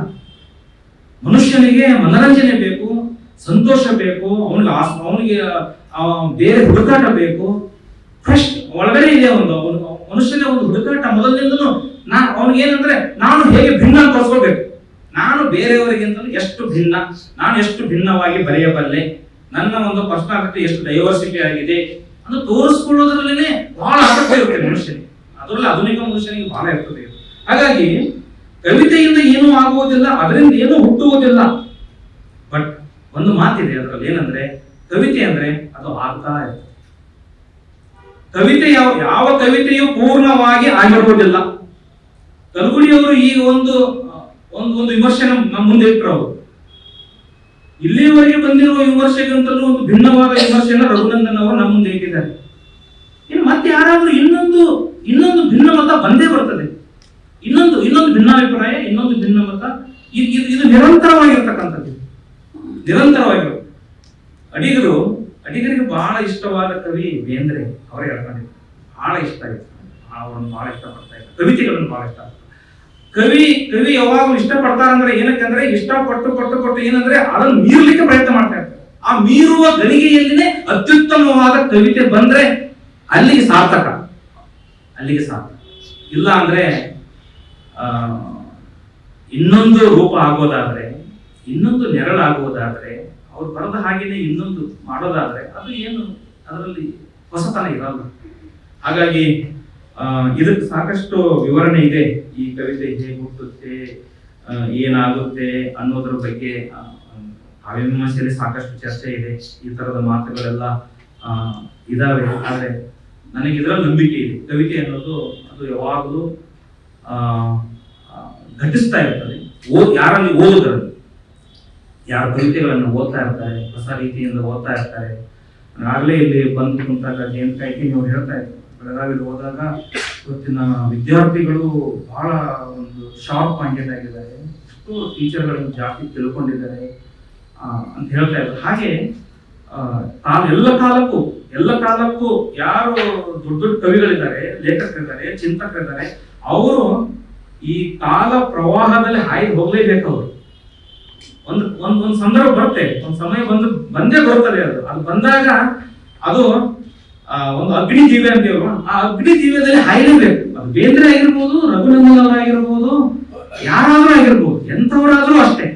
ಮನುಷ್ಯನಿಗೆ ಮನರಂಜನೆ ಬೇಕು, ಸಂತೋಷ ಬೇಕು, ಅವನಿಗೆ ಬೇರೆ ಹುಡುಕಾಟ ಬೇಕು. ಫಸ್ಟ್ ಒಳಗಡೆ ಇದೆ ಒಂದು ಮನುಷ್ಯನ ಒಂದು ಹುಡುಕಾಟ ಮೊದಲಿನಿಂದಲೂ. ಅವನಿಗೆ ಏನಂದ್ರೆ ನಾನು ಹೇಗೆ ಭಿನ್ನ ತೋರಿಸ್ಕೋಬೇಕು, ನಾನು ಬೇರೆಯವರಿಗಿಂತಲೂ ಎಷ್ಟು ಭಿನ್ನ, ನಾನು ಎಷ್ಟು ಭಿನ್ನವಾಗಿ ಬರೆಯಬಲ್ಲೆ, ನನ್ನ ಒಂದು ಪರ್ಸನಾಲಿಟಿ ಎಷ್ಟು ಡೈವರ್ಸಿಟಿ ಆಗಿದೆ ಅಂತ ತೋರಿಸ್ಕೊಳ್ಳೋದ್ರಲ್ಲೇ ಬಹಳ ಆಸಕ್ತಿ ಇರುತ್ತೆ ಮನುಷ್ಯನಿಗೆ. ಅದರಲ್ಲಿ ಆಧುನಿಕ ಮನುಷ್ಯನಿಗೆ ಬಹಳ ಇರ್ತದೆ. ಹಾಗಾಗಿ ಕವಿತೆಯಿಂದ ಏನೂ ಆಗುವುದಿಲ್ಲ, ಅದರಿಂದ ಏನೂ ಹುಟ್ಟುವುದಿಲ್ಲ. ಬಟ್ ಒಂದು ಮಾತಿದೆ ಅದರಲ್ಲಿ, ಏನಂದ್ರೆ ಕವಿತೆ ಅಂದ್ರೆ ಅದು ಆಗ್ತಾ ಇರ್ತದೆ. ಕವಿತೆ ಯಾವ ಕವಿತೆಯು ಪೂರ್ಣವಾಗಿ ಆಗಿರುವುದಿಲ್ಲ. ಕಲ್ಗುಡಿಯವರು ಈಗ ಒಂದು ವಿಮರ್ಶೆ ನಮ್ಮ ಮುಂದೆ ಇಟ್ಟರು. ಅವರು ಇಲ್ಲಿಯವರೆಗೆ ಬಂದಿರುವ ವಿಮರ್ಶೆಗಿಂತಲೂ ಒಂದು ಭಿನ್ನವಾದ ವಿಮರ್ಶೆಯನ್ನು ರಘುನಂದನ್ ಅವರು ನಮ್ಮ ಮುಂದೆ ಇಟ್ಟಿದ್ದಾರೆ. ಇನ್ನು ಮತ್ತೆ ಯಾರಾದ್ರೂ ಇನ್ನೊಂದು ಭಿನ್ನ ಮತ ಬಂದೇ ಬರ್ತದೆ. ಇನ್ನೊಂದು ಭಿನ್ನಾಭಿಪ್ರಾಯ, ಇನ್ನೊಂದು ಭಿನ್ನ ಮತ, ಇದು ನಿರಂತರವಾಗಿರ್ತಕ್ಕಂಥದ್ದು, ನಿರಂತರವಾಗಿರುತ್ತೆ. ಅಡಿಗರಿಗೆ ಬಹಳ ಇಷ್ಟವಾದ ಕವಿ ಬೇಂದ್ರೆ ಅವರೇ ಹೇಳ್ಕೊಂಡಿದ್ರು. ಬಹಳ ಇಷ್ಟ ಆಯ್ತು, ಅವರನ್ನು ಬಹಳ ಇಷ್ಟಪಡ್ತಾ ಇದ್ದಾರೆ, ಕವಿತೆಗಳನ್ನು ಬಹಳ ಇಷ್ಟ. ಕವಿ ಯಾವಾಗಲೂ ಇಷ್ಟಪಡ್ತಾರಂದ್ರೆ ಏನಕ್ಕಂದ್ರೆ ಇಷ್ಟಪಟ್ಟು ಏನಂದ್ರೆ ಅದನ್ನು ಮೀರಲಿಕ್ಕೆ ಪ್ರಯತ್ನ ಮಾಡ್ತಾ ಇರ್ತಾರೆ. ಆ ಮೀರುವ ಗಳಿಗೆಯಲ್ಲಿನೇ ಅತ್ಯುತ್ತಮವಾದ ಕವಿತೆ ಬಂದ್ರೆ ಅಲ್ಲಿಗೆ ಸಾರ್ಥಕ. ಇಲ್ಲ ಅಂದ್ರೆ ಇನ್ನೊಂದು ರೂಪ ಆಗೋದಾದ್ರೆ, ಇನ್ನೊಂದು ನೆರಳಾಗುವುದಾದ್ರೆ, ಅವ್ರು ಬರದ ಹಾಗೇನೆ ಇನ್ನೊಂದು ಮಾಡೋದಾದ್ರೆ ಅದು ಏನು ಅದರಲ್ಲಿ ಹೊಸತನ ಇರಲ್ಲ. ಹಾಗಾಗಿ ಇದಕ್ಕೆ ಸಾಕಷ್ಟು ವಿವರಣೆ ಇದೆ. ಈ ಕವಿತೆ ಹೇಗೆ ಹುಟ್ಟುತ್ತೆ, ಏನಾಗುತ್ತೆ ಅನ್ನೋದ್ರ ಬಗ್ಗೆ ಕಾವ್ಯಮೀಮಾಂಸೆಯಲ್ಲಿ ಸಾಕಷ್ಟು ಚರ್ಚೆ ಇದೆ. ಈ ತರದ ಮಾತುಗಳೆಲ್ಲ ಇದಾವೆ. ಆದ್ರೆ ನನಗೆ ಇದರ ನಂಬಿಕೆ ಇದೆ, ಕವಿತೆ ಅನ್ನೋದು ಅದು ಯಾವಾಗಲೂ ಘಟಿಸ್ತಾ ಇರ್ತದೆ. ಯಾರಲ್ಲಿ ಓದುಗರಲ್ಲಿ, ಯಾರ ಕವಿತೆಗಳನ್ನು ಓದ್ತಾ ಇರ್ತಾರೆ, ಹೊಸ ರೀತಿಯಿಂದ ಓದ್ತಾ ಇರ್ತಾರೆ. ಆಗಲೇ ಇಲ್ಲಿ ಬಂದು ಕುಂತಾಗ ಜಯಂತಕಾಯಿ ನೀವು ಹೇಳ್ತಾ ಇದ್ರು, ಬೆಳಗಾವಿಗೆ ಹೋದಾಗ ಇವತ್ತಿನ ವಿದ್ಯಾರ್ಥಿಗಳು ಬಹಳ ಒಂದು ಶಾರ್ಪ್ ಮೈಂಡೆಡ್ ಆಗಿದ್ದಾರೆ, ಎಷ್ಟು ಟೀಚರ್ಗಳನ್ನು ಜಾಸ್ತಿ ತಿಳ್ಕೊಂಡಿದ್ದಾರೆ ಅಂತ ಹೇಳ್ತಾ ಇದ್ರು. ಹಾಗೆ ಎಲ್ಲ ಕಾಲಕ್ಕೂ ಯಾರು ದೊಡ್ಡ ದೊಡ್ಡ ಕವಿಗಳಿದ್ದಾರೆ, ಲೇಖಕರಿದ್ದಾರೆ, ಚಿಂತಕರಿದ್ದಾರೆ, ಅವರು ಈ ಕಾಲ ಪ್ರವಾಹದಲ್ಲಿ ಹಾಯ್ದು ಹೋಗ್ಲೇಬೇಕು. ಅವರು ಒಂದು ಸಂದರ್ಭ ಬರುತ್ತೆ, ಒಂದು ಸಮಯ ಬಂದೇ ಬರುತ್ತದೆ. ಅದು ಬಂದಾಗ ಅದು ಒಂದು ಅಗ್ನಿ ಜೀವಿ ಅಂತೀವಲ್ವ, ಆ ಅಗ್ನಿ ಜೀವಿಯಲ್ಲಿ ಹಾಯಲೇಬೇಕು. ಅದು ಬೇಂದ್ರೆ ಆಗಿರ್ಬೋದು, ರಘುನಂದನ್ ಅವರಾಗಿರ್ಬೋದು, ಯಾರಾದ್ರೂ ಆಗಿರ್ಬೋದು, ಎಂಥವರಾದ್ರೂ ಅಷ್ಟೇ.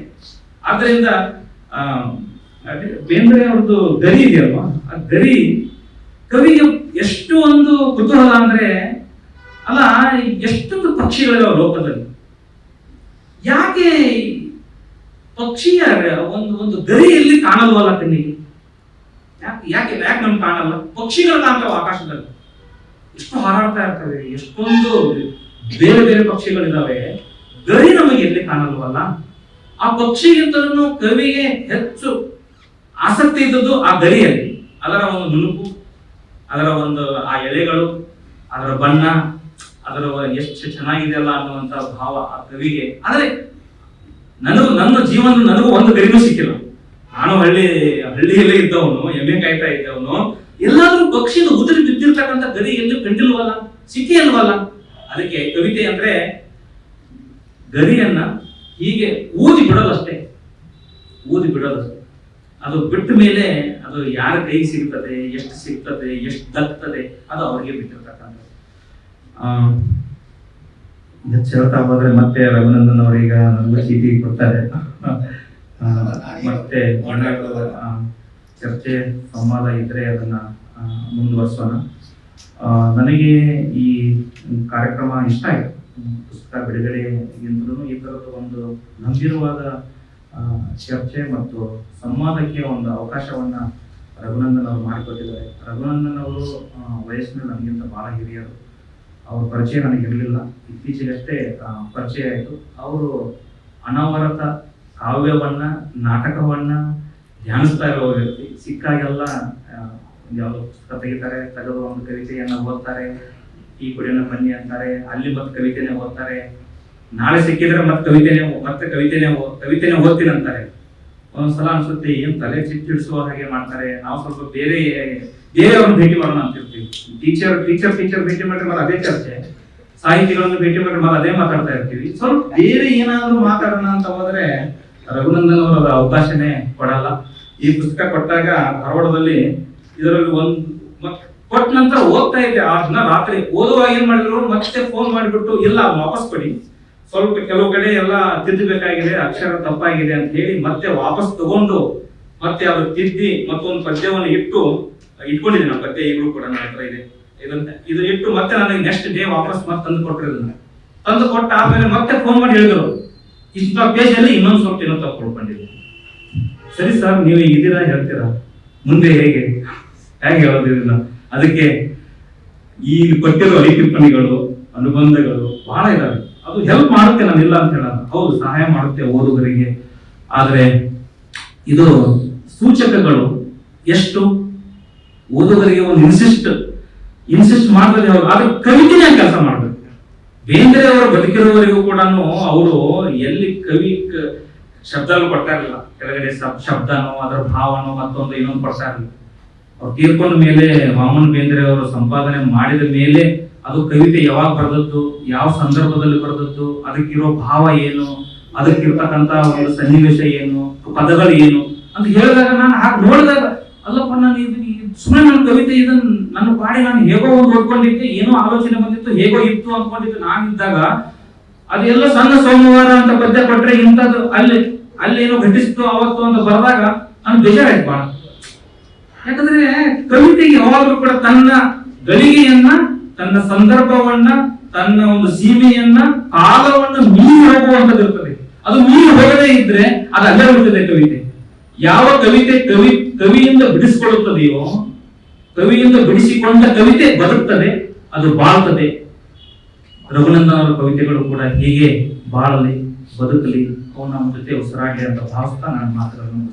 ಆದ್ರಿಂದ ಬೇಂದ್ರೆ ಅವ್ರದ್ದು ಗರಿ ಇದೆಯಲ್ವಾ, ಆ ಗರಿ ಕವಿಗೆ ಎಷ್ಟು ಒಂದು ಕುತೂಹಲ ಅಂದ್ರೆ, ಅಲ್ಲ ಎಷ್ಟೊಂದು ಪಕ್ಷಿಗಳಿದಾವ ಲೋಕದಲ್ಲಿ, ಯಾಕೆ ಪಕ್ಷಿಯ ಒಂದು ಗರಿಯಲ್ಲಿ ಕಾಣಲ್ವಲ್ಲ ಕಣ್ಣಿಗೆ? ಯಾಕೆ ನಮ್ಗೆ ಕಾಣಲ್ಲ? ಪಕ್ಷಿಗಳು ಕಾಣ್ತಾವ ಆಕಾಶದಲ್ಲಿ, ಎಷ್ಟು ಹಾರಾಡ್ತಾ ಇರ್ತವೆ, ಎಷ್ಟೊಂದು ಬೇರೆ ಬೇರೆ ಪಕ್ಷಿಗಳಿದಾವೆ, ಗರಿ ನಮಗೆ ಎಲ್ಲಿ ಕಾಣಲ್ವಲ್ಲ? ಆ ಪಕ್ಷಿಗಿಂತಲೂ ಕವಿಗೆ ಹೆಚ್ಚು ಆಸಕ್ತಿ ಇದ್ದದ್ದು ಆ ಗರಿಯಲ್ಲಿ, ಅದರ ಒಂದು ನುಣುಪು, ಅದರ ಒಂದು ಆ ಎಲೆಗಳು, ಅದರ ಬಣ್ಣ, ಅದರ ಎಷ್ಟು ಚೆನ್ನಾಗಿದೆಯಲ್ಲ ಅನ್ನುವಂತ ಭಾವ ಆ ಕವಿಗೆ. ಆದ್ರೆ ನನ್ನ ಜೀವನ ನನಗೂ ಒಂದು ಗರಿನೂ ಸಿಕ್ಕಿಲ್ಲ. ನಾನು ಹಳ್ಳಿಯಲ್ಲೇ ಇದ್ದವನು, ಎಮ್ಮೆ ಕಾಯ್ತಾ ಇದ್ದವನು, ಎಲ್ಲಾದ್ರೂ ಪಕ್ಷಿನ ಉದುರಿ ಬಿದ್ದಿರ್ತಕ್ಕಂಥ ಗರಿ ಎಲ್ಲಿ ಕಂಡಿಲ್ವಲ್ಲ, ಸಿಕ್ಕಿ ಅಲ್ವಲ್ಲ? ಅದಕ್ಕೆ ಕವಿತೆ ಅಂದ್ರೆ ಗರಿಯನ್ನ ಹೀಗೆ ಊದಿ ಬಿಡೋದಷ್ಟೇ. ಅದು ಬಿಟ್ಟ ಮೇಲೆ ಅದು ಯಾರ ಕೈಗೆ ಸಿಗ್ತದೆ, ಎಷ್ಟು ದಕ್ತದೆ, ಅದು ಅವ್ರಿಗೆ ಬಿಟ್ಟಿರ್ತಕ್ಕಂಥದ್ದು. ಹೇಳ್ತಾ ಹೋದ್ರೆ ಮತ್ತೆ ರಘುನಂದನ್ ಅವರೀಗ ನನಗೆ ಚೀಟಿ ಕೊಡ್ತಾರೆ. ಮತ್ತೆ ಚರ್ಚೆ ಸಂವಾದ ಇದ್ರೆ ಅದನ್ನ ಮುಂದುವರ್ಸೋಣ. ನನಗೆ ಈ ಕಾರ್ಯಕ್ರಮ ಇಷ್ಟ ಆಯ್ತು. ಪುಸ್ತಕ ಬಿಡುಗಡೆಗಿಂತಲೂ ಈ ತರದ ಒಂದು ಗಂಭೀರವಾದ ಚರ್ಚೆ ಮತ್ತು ಸಂವಾದಕ್ಕೆ ಒಂದು ಅವಕಾಶವನ್ನ ರಘುನಂದನ್ ಅವರು ಮಾಡಿಕೊಟ್ಟಿದ್ದಾರೆ. ರಘುನಂದನ್ ಅವರು ವಯಸ್ಸಿನಲ್ಲಿ ನನಗಿಂತ ಬಹಳ ಹಿರಿಯರು. ಅವ್ರ ಪರಿಚಯ ನನಗಿರಲಿಲ್ಲ, ಇತ್ತೀಚೆಗಷ್ಟೇ ಪರಿಚಯ ಆಯಿತು. ಅವರು ಅನವರತ ಕಾವ್ಯವನ್ನ, ನಾಟಕವನ್ನ ಧ್ಯಾನಿಸ್ತಾ ಇರೋ ವ್ಯಕ್ತಿ. ಸಿಕ್ಕಾಗೆಲ್ಲ ಯಾವುದೋ ಪುಸ್ತಕ ತೆಗಿತಾರೆ, ತೆಗೆದು ಒಂದು ಕವಿತೆಯನ್ನ ಓದ್ತಾರೆ, ಈ ಕುಡಿಯನ್ನ ಬನ್ನಿ ಅಂತಾರೆ, ಅಲ್ಲಿ ಮತ್ತೆ ಕವಿತೆನೆ ಓದ್ತಾರೆ. ನಾಳೆ ಸಿಕ್ಕಿದ್ರೆ ಮತ್ತೆ ಕವಿತೆನೆ ಓದ್ತೀನಿ ಅಂತಾರೆ. ಒಂದ್ಸಲ ಅನ್ಸುತ್ತೆ ಏನ್ ತಲೆ ಚಿಟ್ಟಿಡಿಸುವ ಹಾಗೆ ಮಾಡ್ತಾರೆ. ನಾವು ಸ್ವಲ್ಪ ಬೇರೆಯವ್ರನ್ನ ಭೇಟಿ ಮಾಡೋಣ ಅಂತಿರ್ತೀವಿ. ಟೀಚರ್ ಭೇಟಿ ಮಾಡಿದ್ರೆ ಮತ್ತೆ ಅದೇ ಚರ್ಚೆ, ಸಾಹಿತಿಗಳನ್ನು ಭೇಟಿ ಮಾಡಿದ್ರೆ ಮತ್ತೆ ಅದೇ ಮಾತಾಡ್ತಾ ಇರ್ತೀವಿ. ಸ್ವಲ್ಪ ಬೇರೆ ಏನಾದ್ರು ಮಾತಾಡೋಣ ಅಂತ ಹೋದ್ರೆ ರಘುನಂದನ್ ಅವರ ಅವಕಾಶನೇ ಕೊಡಲ್ಲ. ಈ ಪುಸ್ತಕ ಕೊಟ್ಟಾಗ ಧಾರವಾಡದಲ್ಲಿ ಇದರಲ್ಲಿ ಕೊಟ್ಟ ನಂತರ ಓದ್ತಾ ಇದ್ದೆ. ಆ ದಿನ ರಾತ್ರಿ ಓದುವಾಗ ಏನ್ ಮಾಡಿದ್ರು, ಮತ್ತೆ ಫೋನ್ ಮಾಡಿಬಿಟ್ಟು ಇಲ್ಲ ವಾಪಸ್ ಕೊಡಿ, ಸ್ವಲ್ಪ ಕೆಲವು ಕಡೆ ಎಲ್ಲ ತಿದ್ದಬೇಕಾಗಿದೆ, ಅಕ್ಷರ ತಪ್ಪಾಗಿದೆ ಅಂತ ಹೇಳಿ ಮತ್ತೆ ವಾಪಸ್ ತಗೊಂಡು ಮತ್ತೆ ಅದು ತಿದ್ದಿ ಮತ್ತೊಂದು ಪದ್ಯವನ್ನು ಇಟ್ಕೊಂಡಿದ್ದೀನಿ. ಆ ಪದ್ಯ ಈಗಲೂ ಕೂಡ ನನ್ನ ಹತ್ರ ಇದೆ. ಇದು ಇಟ್ಟು ಮತ್ತೆ ನನಗೆ ನೆಕ್ಸ್ಟ್ ಡೇ ವಾಪಸ್ ಮತ್ತೆ ತಂದು ಕೊಟ್ಟಿರೋದನ್ನ ತಂದು ಕೊಟ್ಟ ಆದ್ಮೇಲೆ ಮತ್ತೆ ಫೋನ್ ಮಾಡಿ ಹೇಳಿದ್ರು, ಇಂಥ ಪೇಜ್ ಅಲ್ಲಿ ಇನ್ನೊಂದು ಸ್ವಲ್ಪ ಏನೋ ತಗೊಳ್ಕೊಂಡಿದ್ದೀನಿ. ಸರಿ ಸರ್, ನೀವು ಇದೀರಾ ಹೇಳ್ತೀರಾ, ಮುಂದೆ ಹೇಗೆ ಹೇಳೋದಿಲ್ಲ. ಅದಕ್ಕೆ ಈ ಕೊಟ್ಟಿರೋ ಟಿಪ್ಪಣಿಗಳು, ಅನುಬಂಧಗಳು ಬಹಳ ಇದಾವೆ. ಅದು ಹೆಲ್ಪ್ ಮಾಡುತ್ತೆ, ನಾನು ಇಲ್ಲ ಅಂತ ಹೇಳೋದು, ಹೌದು ಸಹಾಯ ಮಾಡುತ್ತೆ ಓದುಗರಿಗೆ. ಆದ್ರೆ ಇದು ಸೂಚಕಗಳು ಎಷ್ಟು ಓದುಗರಿಗೆ ಒಂದು ಇನ್ಸಿಸ್ಟ್ ಮಾಡ್ತದೆ. ಆದ್ರೆ ಕವಿತೆನೇ ಕೆಲಸ ಮಾಡ್ಬೇಕು. ಬೇಂದ್ರೆ ಅವರು ಬದುಕಿರುವವರೆಗೂ ಕೂಡ ಅವರು ಎಲ್ಲಿ ಕವಿ ಶಬ್ದಗಳು ಕೊಡ್ತಾ ಇರಲಿಲ್ಲ, ಕೆಳಗಡೆ ಶಬ್ದನೋ ಅದರ ಭಾವನೋ ಮತ್ತೊಂದು ಇನ್ನೊಂದು ಕೊಡ್ತಾ ಇರಲಿಲ್ಲ. ಅವ್ರು ತೀರ್ಕೊಂಡ ಮೇಲೆ ವಾಮನ್ ಬೇಂದ್ರೆ ಅವರು ಸಂಪಾದನೆ ಮಾಡಿದ ಮೇಲೆ ಅದು ಕವಿತೆ ಯಾವಾಗ ಬರೆದದ್ದು, ಯಾವ ಸಂದರ್ಭದಲ್ಲಿ ಬರೆದದ್ದು, ಅದಕ್ಕಿರೋ ಭಾವ ಏನು, ಅದಕ್ಕಿರ್ತಕ್ಕಂತ ಒಂದು ಸನ್ನಿವೇಶ ಏನು, ಪದಗಳು ಏನು ಅಂತ ಹೇಳಿದಾಗ ನಾನು ಹಾಗೆ ನೋಡಿದಾಗ ಅಲ್ಲಪ್ಪ, ನಾನು ಸುಮ್ಮನೆ ನನ್ನ ಕವಿತೆ ಇದನ್ನ ನನ್ನ ಪಾಡಿ ನಾನು ಹೇಗೋ ಒಂದು ಓದ್ಕೊಂಡಿದ್ದೆ, ಏನೋ ಆಲೋಚನೆ ಬಂದಿತ್ತು, ಹೇಗೋ ಇತ್ತು ಅಂದ್ಕೊಂಡಿದ್ದು ನಾನಿದ್ದಾಗ ಅದೆಲ್ಲ ಸಣ್ಣ ಸೋಮವಾರ ಅಂತ ಪದ್ಯ ಕೊಟ್ರೆ ಇಂಥದ್ದು ಅಲ್ಲೇನೋ ಘಟಿಸ್ತು ಅವತ್ತು ಅಂತ ಬರೆದಾಗ ನಾನು ಬೇಜಾರಾಯ್ತು ಬಹಳ. ಯಾಕಂದ್ರೆ ಕವಿತೆಗೆ ಯಾವಾಗಲೂ ಕೂಡ ತನ್ನ ಗಳಿಗೆಯನ್ನ, ತನ್ನ ಸಂದರ್ಭವನ್ನ, ತನ್ನ ಒಂದು ಸೀಮೆಯನ್ನ, ಕಾಲವನ್ನ ಮೀರಿ ಹೋಗುವಂತದ್ದು ಇರ್ತದೆ. ಅದು ಮೀರಿ ಹೋಗದೇ ಇದ್ರೆ ಅದು ಅಲ್ಲೇ ಉಳಿತದೆ ಕವಿತೆ. ಯಾವ ಕವಿತೆ ಕವಿಯಿಂದ ಬಿಡಿಸಿಕೊಳ್ಳುತ್ತದೆಯೋ, ಕವಿಯಿಂದ ಬಿಡಿಸಿಕೊಂಡ ಕವಿತೆ ಬದುಕ್ತದೆ, ಅದು ಬಾಳ್ತದೆ. ರಘುನಂದನ್ ಅವರ ಕವಿತೆಗಳು ಕೂಡ ಹೀಗೆ ಬಾಳಲಿ, ಬದುಕಲಿ, ಅವು ನಮ್ಮ ಜೊತೆ ಉಸಿರಾಗಲಿ ಅಂತ ಭಾವಿಸ್ತಾ ನಾನು ಮಾತುಗಳನ್ನು